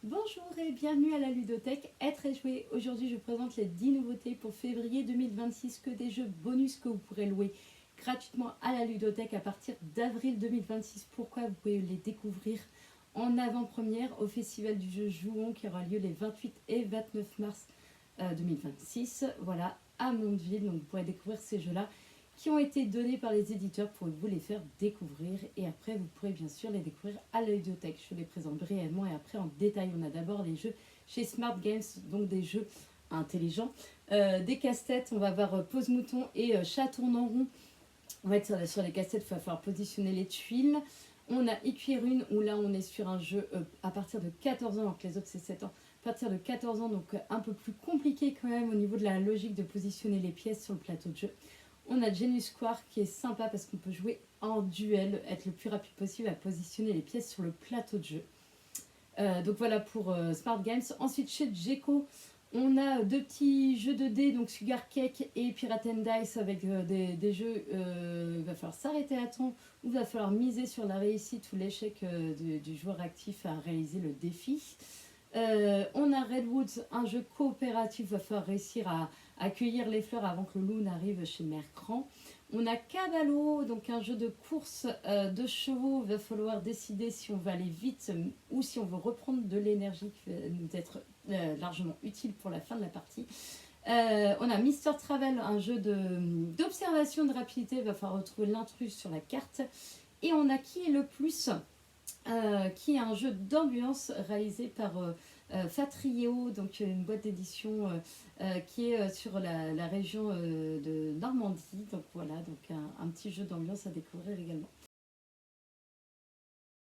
Bonjour et bienvenue à la ludothèque Être et jouer. Aujourd'hui je présente les 10 nouveautés pour février 2026, que des jeux bonus que vous pourrez louer gratuitement à la ludothèque à partir d'avril 2026. Pourquoi? Vous pouvez les découvrir en avant-première au festival du jeu Jouons qui aura lieu les 28 et 29 mars 2026. Voilà, à Mondeville, donc vous pourrez découvrir ces jeux-là qui ont été donnés par les éditeurs pour vous les faire découvrir. Et après, vous pourrez bien sûr les découvrir à la ludothèque. Je les présente brièvement et après en détail. On a d'abord les jeux chez Smart Games, donc des jeux intelligents. Des casse-têtes, on va avoir Pose Mouton et Chat tourne en rond. On va être sur les casse-têtes, il va falloir positionner les tuiles. On a Equirune, où là on est sur un jeu à partir de 14 ans, alors que les autres c'est 7 ans. À partir de 14 ans, donc un peu plus compliqué quand même au niveau de la logique de positionner les pièces sur le plateau de jeu. On a Genius Square qui est sympa parce qu'on peut jouer en duel, être le plus rapide possible à positionner les pièces sur le plateau de jeu. Donc voilà pour Smart Games. Ensuite chez Gecko, on a deux petits jeux de dés, donc Sugar Cake et Pirate and Dice avec des jeux. Il va falloir s'arrêter à temps ou il va falloir miser sur la réussite ou l'échec du joueur actif à réaliser le défi. On a Redwoods, un jeu coopératif, il va falloir réussir à accueillir les fleurs avant que le loup n'arrive chez Mercran. On a Cavallo, donc un jeu de course de chevaux, il va falloir décider si on va aller vite ou si on veut reprendre de l'énergie qui va nous être largement utile pour la fin de la partie. On a Mister Travel, un jeu d'observation de rapidité, il va falloir retrouver l'intrus sur la carte. Et on a Qui est le plus qui est un jeu d'ambiance réalisé par Fatrio, donc une boîte d'édition qui est sur la région de Normandie. Donc voilà, donc un petit jeu d'ambiance à découvrir également.